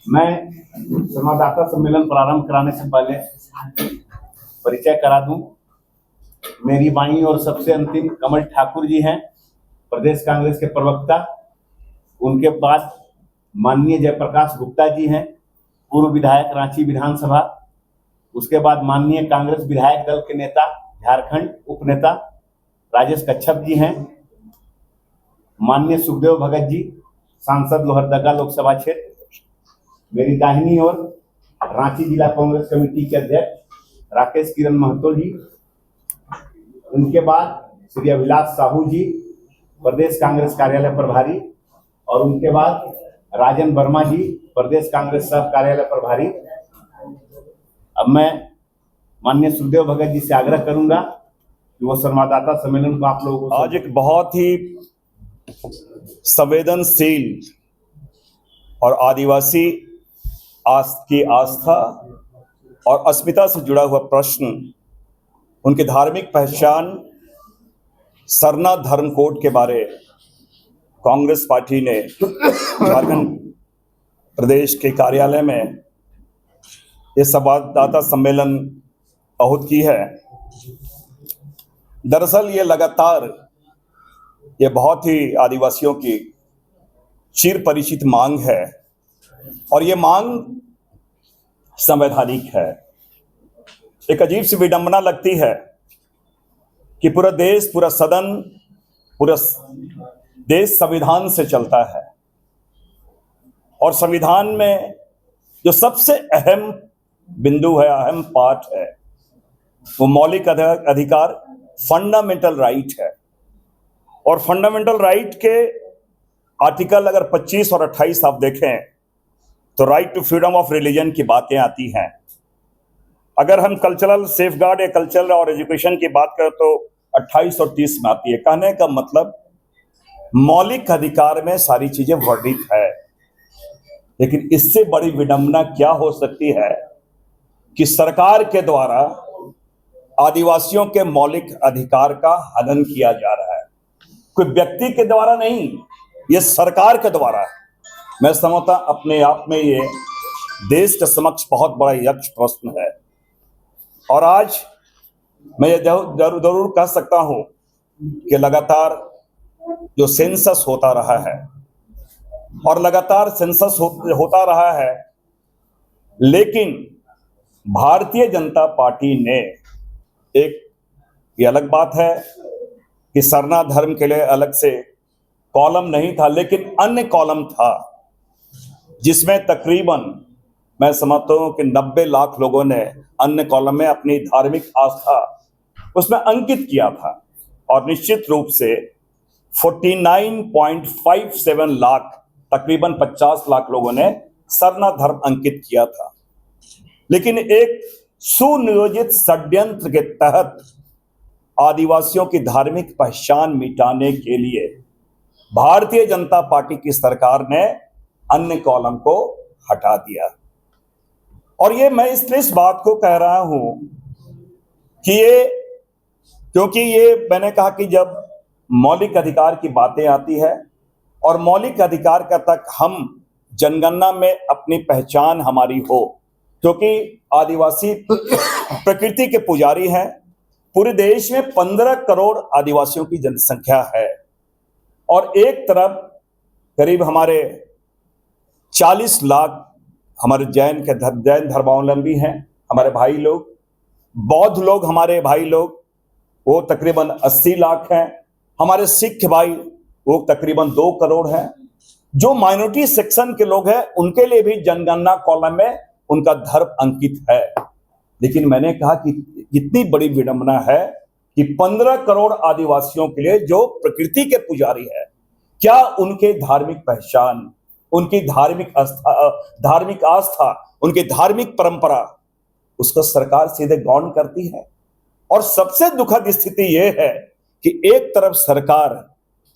मैं संवाददाता सम्मेलन प्रारंभ कराने से पहले परिचय करा दूं। मेरी बाईं और सबसे अंतिम कमल ठाकुर जी हैं, प्रदेश कांग्रेस के प्रवक्ता। उनके बाद माननीय जयप्रकाश गुप्ता जी हैं, पूर्व विधायक रांची विधानसभा। उसके बाद माननीय कांग्रेस विधायक दल के नेता, झारखंड उपनेता राजेश कच्छप जी हैं। माननीय सुखदेव भगत जी, सांसद लोहरदगा लोकसभा क्षेत्र। मेरी दाहिनी ओर रांची जिला कांग्रेस कमेटी के अध्यक्ष राकेश किरण महतो जी। उनके बाद श्री अभिलाष साहू जी, प्रदेश कांग्रेस कार्यालय प्रभारी। और उनके बाद राजन वर्मा जी, प्रदेश कांग्रेस सह कार्यालय प्रभारी। अब मैं माननीय सुखदेव भगत जी से आग्रह करूंगा कि वो संवाददाता सम्मेलन को आप लोगों को आज एक बहुत ही संवेदनशील और आदिवासी की आस्था और अस्मिता से जुड़ा हुआ प्रश्न, उनकी धार्मिक पहचान सरना धर्म कोड के बारे कांग्रेस पार्टी ने झारखंड प्रदेश के कार्यालय में ये संवाददाता सम्मेलन आहूत की है। दरअसल ये लगातार ये बहुत ही आदिवासियों की चिर परिचित मांग है और ये मांग संवैधानिक है। एक अजीब सी विडंबना लगती है कि पूरा देश, पूरा सदन, पूरा देश संविधान से चलता है और संविधान में जो सबसे अहम बिंदु है, अहम पार्ट है, वो मौलिक अधिकार, फंडामेंटल राइट है। और फंडामेंटल राइट के आर्टिकल अगर 25 और 28 आप देखें तो right to freedom of religion की बातें आती हैं। अगर हम कल्चरल सेफगार्ड या कल्चरल और एजुकेशन की बात करें तो 28 और 30 में आती है। कहने का मतलब मौलिक अधिकार में सारी चीजें वर्णित है। लेकिन इससे बड़ी विडंबना क्या हो सकती है कि सरकार के द्वारा आदिवासियों के मौलिक अधिकार का हनन किया जा रहा है। कोई व्यक्ति के द्वारा नहीं, ये सरकार के द्वारा है। मैं समझता अपने आप में ये देश के समक्ष बहुत बड़ा यक्ष प्रश्न है। और आज मैं ये जरूर कह सकता हूं कि लगातार जो सेंसस होता रहा है और लगातार सेंसस होता रहा है, लेकिन भारतीय जनता पार्टी ने ये अलग बात है कि सरना धर्म के लिए अलग से कॉलम नहीं था, लेकिन अन्य कॉलम था जिसमें तकरीबन मैं समझता हूं कि 90 लाख लोगों ने अन्य कॉलम में अपनी धार्मिक आस्था उसमें अंकित किया था। और निश्चित रूप से 49.57 लाख, तकरीबन 50 लाख लोगों ने सरना धर्म अंकित किया था। लेकिन एक सुनियोजित षड्यंत्र के तहत आदिवासियों की धार्मिक पहचान मिटाने के लिए भारतीय जनता पार्टी की सरकार ने अन्य कॉलम को हटा दिया। और ये मैं इसलिए इस बात को कह रहा हूं कि क्योंकि ये मैंने कहा कि जब मौलिक अधिकार की बातें आती है और मौलिक अधिकार का तक हम जनगणना में अपनी पहचान हमारी हो, क्योंकि आदिवासी प्रकृति के पुजारी हैं। पूरे देश में 15 करोड़ आदिवासियों की जनसंख्या है और एक तरफ करीब हमारे 40 लाख हमारे जैन धर्मावलंबी हैं, हमारे भाई लोग। बौद्ध लोग, हमारे भाई लोग, वो तकरीबन 80 लाख हैं। हमारे सिख भाई वो तकरीबन 2 करोड़ हैं। जो माइनॉरिटी सेक्शन के लोग हैं उनके लिए भी जनगणना कॉलम में उनका धर्म अंकित है। लेकिन मैंने कहा कि इतनी बड़ी विडंबना है कि 15 करोड़ आदिवासियों के लिए जो प्रकृति के पुजारी है, क्या उनके धार्मिक पहचान, उनकी धार्मिक आस्था, उनकी धार्मिक परंपरा, उसको सरकार सीधे गौण करती है। और सबसे दुखद स्थिति यह है कि एक तरफ सरकार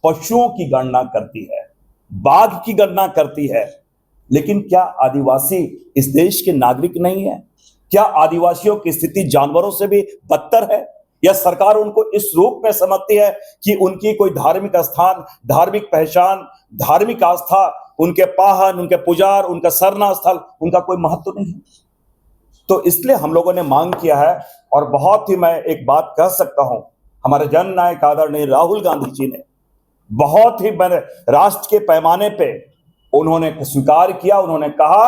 पशुओं की गणना करती है, बाघ की गणना करती है, लेकिन क्या आदिवासी इस देश के नागरिक नहीं है? क्या आदिवासियों की स्थिति जानवरों से भी बदतर है? या सरकार उनको इस रूप में समझती है कि उनकी कोई धार्मिक स्थान, धार्मिक पहचान, धार्मिक आस्था उनके पाहन, उनके पुजार, उनका सरना स्थल, उनका कोई महत्व नहीं है। तो इसलिए हम लोगों ने मांग किया है। और बहुत ही मैं एक बात कह सकता हूं, हमारे जननायक आदरणीय राहुल गांधी जी ने बहुत ही बड़े राष्ट्र के पैमाने पे उन्होंने स्वीकार किया। उन्होंने कहा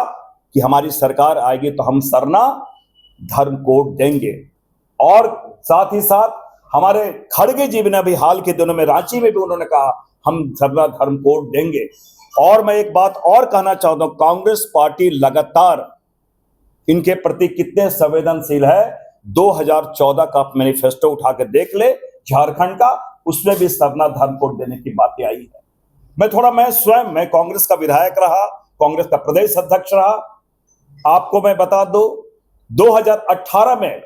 कि हमारी सरकार आएगी तो हम सरना धर्म कोड देंगे। और साथ ही साथ हमारे खड़गे जी ने भी हाल के दिनों में रांची में भी उन्होंने कहा हम सरना धर्म कोड देंगे। और मैं एक बात और कहना चाहता हूं, कांग्रेस पार्टी लगातार इनके प्रति कितने संवेदनशील है। 2014 का मैनिफेस्टो उठा के देख ले झारखंड का, उसमें भी सरना धर्म कोड देने की बातें आई है। मैं कांग्रेस का विधायक रहा, कांग्रेस का प्रदेश अध्यक्ष रहा। आपको मैं बता दूं, 2018 में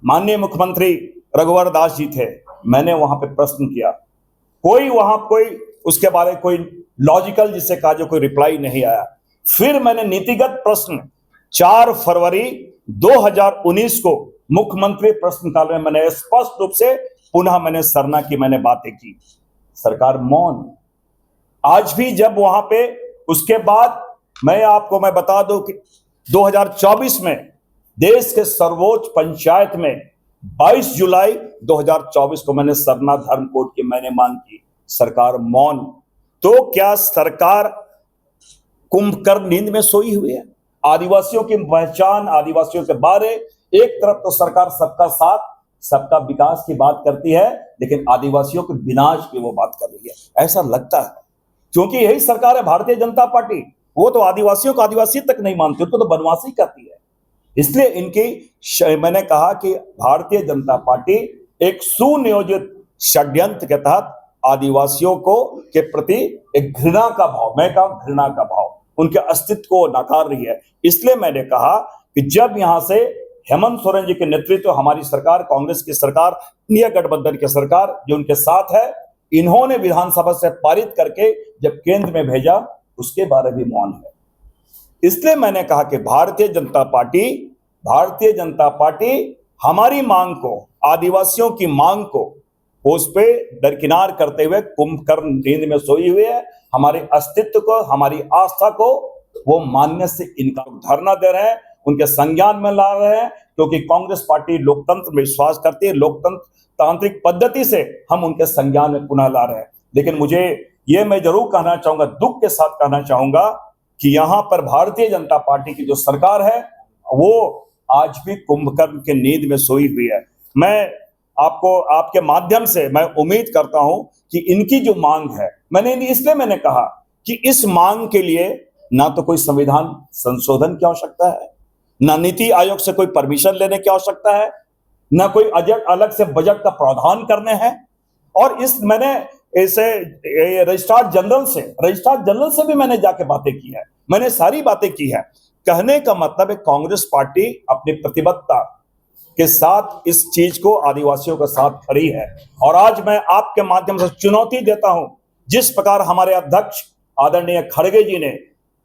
माननीय मुख्यमंत्री रघुवर दास जी थे, मैंने वहां पे प्रश्न किया, कोई उसके बारे में कोई लॉजिकल जिसे कहा जो कोई रिप्लाई नहीं आया। फिर मैंने नीतिगत प्रश्न 4 फरवरी 2019 को मुख्यमंत्री प्रश्नकाल में मैंने स्पष्ट रूप से पुनः मैंने सरना की मैंने बातें की, सरकार मौन। आज भी जब वहां पे उसके बाद मैं बता दूं कि 2024 में देश के सर्वोच्च पंचायत में 22 जुलाई 2024 को मैंने सरना धर्म कोड की मैंने मांग की, सरकार मौन। तो क्या सरकार कुंभकर्ण नींद में सोई हुई है? आदिवासियों की पहचान, आदिवासियों के बारे, एक तरफ तो सरकार सबका साथ सबका विकास की बात करती है, लेकिन आदिवासियों के विनाश की वो बात कर रही है, ऐसा लगता है। क्योंकि यही सरकार है भारतीय जनता पार्टी, वो तो आदिवासियों को आदिवासी तक नहीं मानती, उनको तो बनवासी करती है। इसलिए मैंने कहा कि भारतीय जनता पार्टी एक सुनियोजित षड्यंत्र के तहत आदिवासियों को के प्रति एक घृणा का भाव, उनके अस्तित्व को नकार रही है। इसलिए मैंने कहा कि जब यहां से हेमंत सोरेन जी के नेतृत्व हमारी सरकार, कांग्रेस की सरकार, इंडिया गठबंधन की सरकार जो उनके साथ है, इन्होंने विधानसभा से पारित करके जब केंद्र में भेजा, उसके बारे में मौन है। इसलिए मैंने कहा कि भारतीय जनता पार्टी हमारी मांग को, आदिवासियों की मांग को उस पे दरकिनार करते हुए कुंभकर्ण नींद में सोई हुई है। हमारे अस्तित्व को, हमारी आस्था को वो मानने से इनकार, धरना दे रहे हैं, उनके संज्ञान में ला रहे हैं। क्योंकि कांग्रेस पार्टी लोकतंत्र में विश्वास करती है, तांत्रिक पद्धति से हम उनके संज्ञान में पुनः ला रहे हैं। लेकिन मुझे ये मैं जरूर कहना चाहूंगा, दुख के साथ कहना चाहूंगा कि यहां पर भारतीय जनता पार्टी की जो सरकार है वो आज भी कुंभकर्ण के नींद में सोई हुई है। मैं आपके माध्यम से मैं उम्मीद करता हूं कि इनकी जो मांग है, मैंने कहा कि इस मांग के लिए ना तो कोई संविधान संशोधन की आवश्यकता है, ना नीति आयोग से कोई परमिशन लेने की आवश्यकता है, ना कोई अलग से बजट का प्रावधान करने हैं। और मैंने ऐसे रजिस्ट्रार जनरल से भी मैंने जाके बातें की है, मैंने सारी बातें की है। कहने का मतलब है कांग्रेस पार्टी अपनी प्रतिबद्धता के साथ इस चीज को आदिवासियों के साथ खड़ी है। और आज मैं आपके माध्यम से चुनौती देता हूं, जिस प्रकार हमारे अध्यक्ष आदरणीय खड़गे जी ने,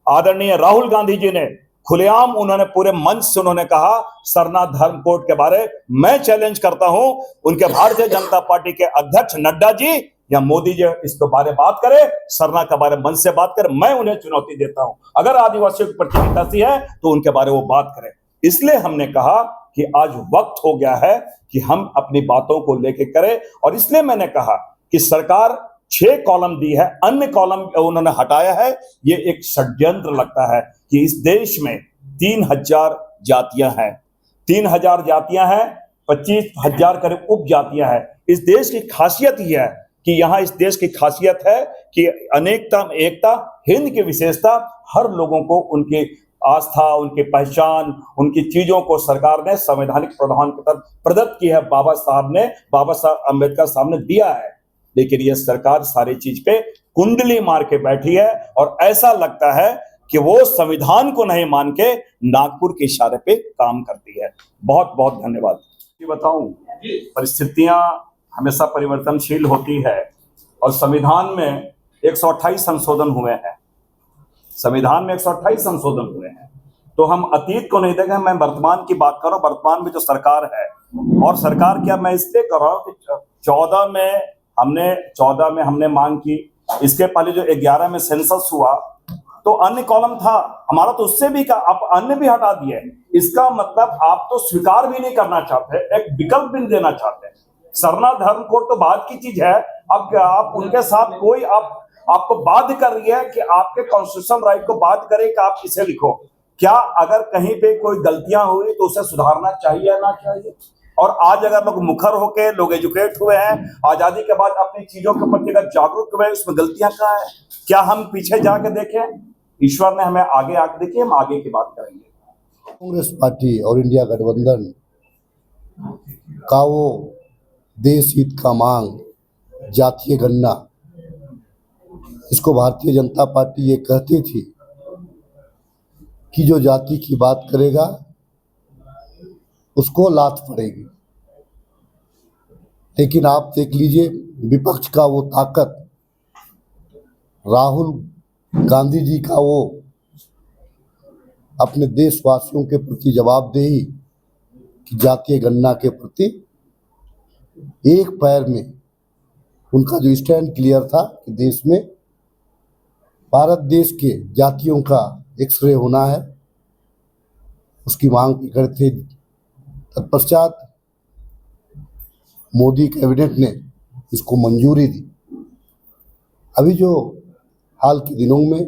आदरणीय राहुल गांधी जी ने खुलेआम उन्होंने पूरे मंच से उन्होंने कहा सरना धर्म कोड के बारे, मैं चैलेंज करता हूं उनके भारतीय जनता पार्टी के अध्यक्ष नड्डा जी या मोदी जी इसके बारे बात करें, सरना के बारे मंच से बात करें। मैं उन्हें चुनौती देता हूं, अगर आदिवासियों की प्रति है तो उनके बारे वो बात करें। इसलिए हमने कहा कि आज वक्त हो गया है कि हम अपनी बातों को लेके करें। और इसलिए मैंने कहा कि सरकार 6 कॉलम दी है, अन्य कॉलम उन्होंने हटाया है। ये एक षड्यंत्र लगता है कि इस देश में 3000 जातियां हैं, 3000 जातियां हैं, 25,000 करीब उप जातियां हैं। इस देश की खासियत यह है कि यहाँ इस देश की खासियत है कि अनेकता में एकता, हिंद की विशेषता, हर लोगों को उनकी आस्था, उनकी पहचान, उनकी चीजों को सरकार ने संवैधानिक प्रावधान के तहत प्रदत्त की है। बाबा साहब अम्बेडकर साहब ने दिया है। लेकिन यह सरकार सारी चीज पे कुंडली मार के बैठी है और ऐसा लगता है कि वो संविधान को नहीं मान के नागपुर के इशारे पे काम करती है। बहुत बहुत धन्यवाद। बताऊं, परिस्थितियां हमेशा परिवर्तनशील होती है और संविधान में 128 संशोधन हुए हैं। संविधान में 128 संशोधन हुए हैं। तो हम अतीत को नहीं देखें, मैं वर्तमान की बात कर रहा हूं। वर्तमान में जो सरकार है, और सरकार क्या मैं इसलिए कर रहा हूं कि 14 में हमने मांग की, इसके पहले जो 11 में सेंसस हुआ तो अन्य कॉलम था हमारा, तो उससे भी आप अन्य भी हटा दिए। इसका मतलब आप तो स्वीकार भी नहीं करना चाहते, एक विकल्प भी नहीं देना चाहते। सरना धर्म कोड तो बात की चीज है। अब क्या आप उनके साथ कोई आपको बाध्य कर रही है कि आपके कॉन्स्टिट्यूशनल राइट को बाध्य करे कि आप इसे लिखो? क्या अगर कहीं पे कोई गलतियां हुई तो उसे सुधारना चाहिए या ना चाहिए? और आज अगर लोग मुखर होके लोग एजुकेट हुए हैं, आजादी के बाद अपनी चीजों के प्रति अगर जागरूक हुए, उसमें गलतियां कहाँ है? क्या हम पीछे जाके देखें? ईश्वर ने हमें आगे आके देखिए, हम आगे की बात करेंगे। कांग्रेस पार्टी और इंडिया गठबंधन का वो देश हित का मांग जातीय गणना, इसको भारतीय जनता पार्टी ये कहती थी कि जो जाति की बात करेगा उसको लात पड़ेगी। लेकिन आप देख लीजिए विपक्ष का वो ताकत, राहुल गांधी जी का वो अपने देशवासियों के प्रति जवाबदेही कि जातीय गणना के प्रति एक पैर में उनका जो स्टैंड क्लियर था कि देश में भारत देश के जातियों का एक्सरे होना है, उसकी मांग करते थे। तत्पश्चात मोदी कैबिनेट ने इसको मंजूरी दी। अभी जो हाल के दिनों में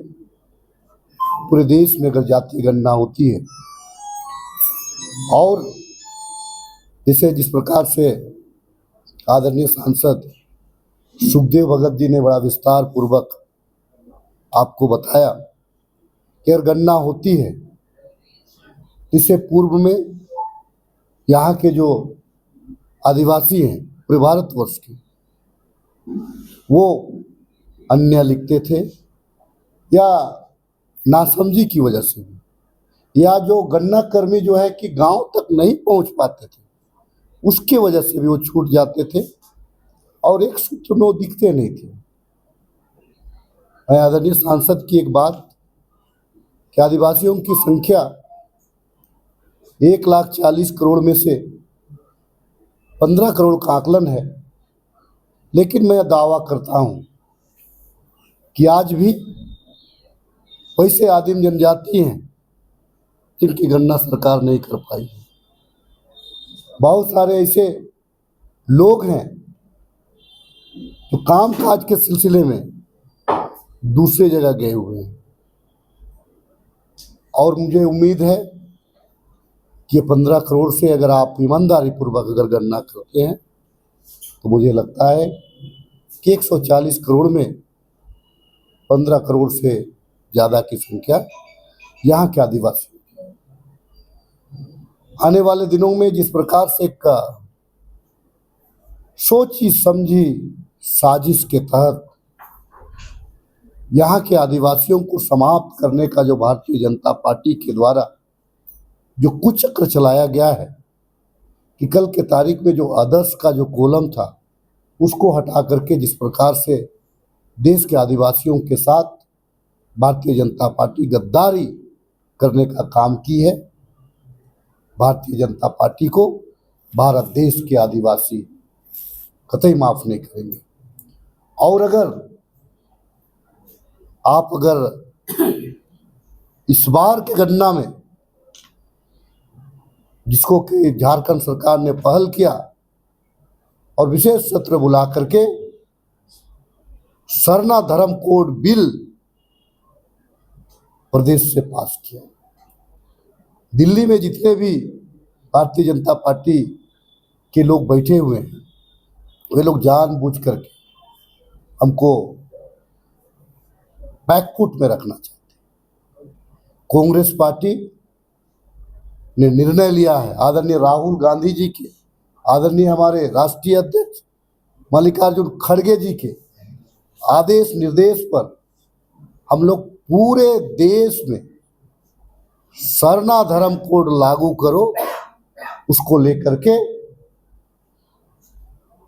पूरे देश में अगर जातीय गणना होती है और जैसे जिस प्रकार से आदरणीय सांसद सुखदेव भगत जी ने बड़ा विस्तार पूर्वक आपको बताया कि अगर गणना होती है, इससे पूर्व में यहाँ के जो आदिवासी हैं पूरे भारतवर्ष के, वो अन्य लिखते थे या नासमझी की वजह से भी, या जो गणना कर्मी जो है कि गांव तक नहीं पहुंच पाते थे, उसके वजह से भी वो छूट जाते थे और एक सूत्र में वो दिखते नहीं थे। आदरणीय सांसद की एक बात कि आदिवासियों की संख्या 1,40,00,000 करोड़ में से 15 करोड़ का आकलन है, लेकिन मैं दावा करता हूं कि आज भी वैसे आदिम जनजाति हैं जिनकी गणना सरकार नहीं कर पाई। बहुत सारे ऐसे लोग हैं जो काम काज के सिलसिले में दूसरे जगह गए हुए हैं, और मुझे उम्मीद है कि ये 15 करोड़ से अगर आप ईमानदारी पूर्वक अगर गणना करते हैं तो मुझे लगता है कि 140 करोड़ में 15 करोड़ से ज़्यादा की संख्या यहाँ के आदिवासी। आने वाले दिनों में जिस प्रकार से एक सोची समझी साजिश के तहत यहाँ के आदिवासियों को समाप्त करने का जो भारतीय जनता पार्टी के द्वारा जो कुचक्र चलाया गया है कि कल के तारीख में जो आदर्श का जो कॉलम था उसको हटा करके जिस प्रकार से देश के आदिवासियों के साथ भारतीय जनता पार्टी गद्दारी करने का काम की है, भारतीय जनता पार्टी को भारत देश के आदिवासी कतई माफ नहीं करेंगे। और अगर इस बार की गणना में जिसको कि झारखंड सरकार ने पहल किया और विशेष सत्र बुला करके सरना धर्म कोड बिल प्रदेश से पास किया, दिल्ली में जितने भी भारतीय जनता पार्टी के लोग बैठे हुए हैं वे लोग जानबूझ करके हमको बैकफुट में रखना चाहते हैं। कांग्रेस पार्टी ने निर्णय लिया है, आदरणीय राहुल गांधी जी के, आदरणीय हमारे राष्ट्रीय अध्यक्ष मल्लिकार्जुन खड़गे जी के आदेश निर्देश पर हम लोग पूरे देश में सरना धर्म कोड लागू करो, उसको लेकर के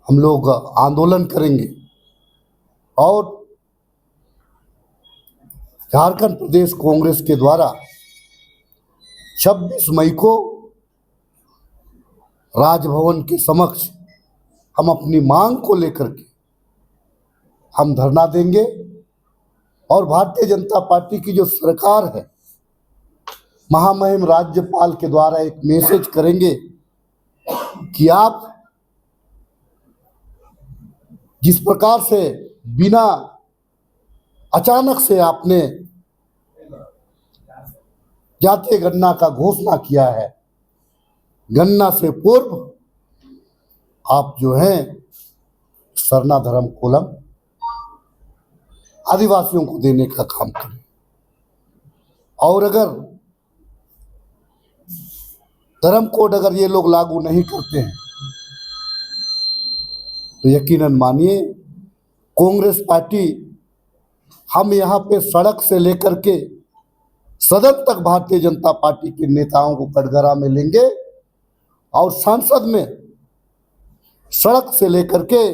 हम लोग आंदोलन करेंगे। और झारखंड प्रदेश कांग्रेस के द्वारा 26 मई को राजभवन के समक्ष हम अपनी मांग को लेकर के हम धरना देंगे और भारतीय जनता पार्टी की जो सरकार है, महामहिम राज्यपाल के द्वारा एक मैसेज करेंगे कि आप जिस प्रकार से बिना अचानक से आपने जातीय गणना का घोषणा किया है, गणना से पूर्व आप जो हैं सरना धर्म कोलम आदिवासियों को देने का काम करें। और अगर धर्म कोड अगर ये लोग लागू नहीं करते हैं तो यकीनन मानिए कांग्रेस पार्टी हम यहाँ पे सड़क से लेकर के सदन तक भारतीय जनता पार्टी के नेताओं को कटघरा में लेंगे और संसद में सड़क से लेकर के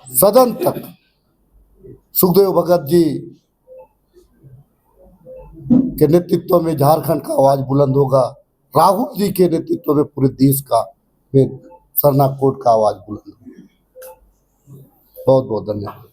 सदन तक सुखदेव भगत जी के नेतृत्व में झारखंड का आवाज बुलंद होगा, राहुल जी के नेतृत्व में पूरे देश का में सरना कोड का आवाज बुलंद होगा। बहुत बहुत धन्यवाद।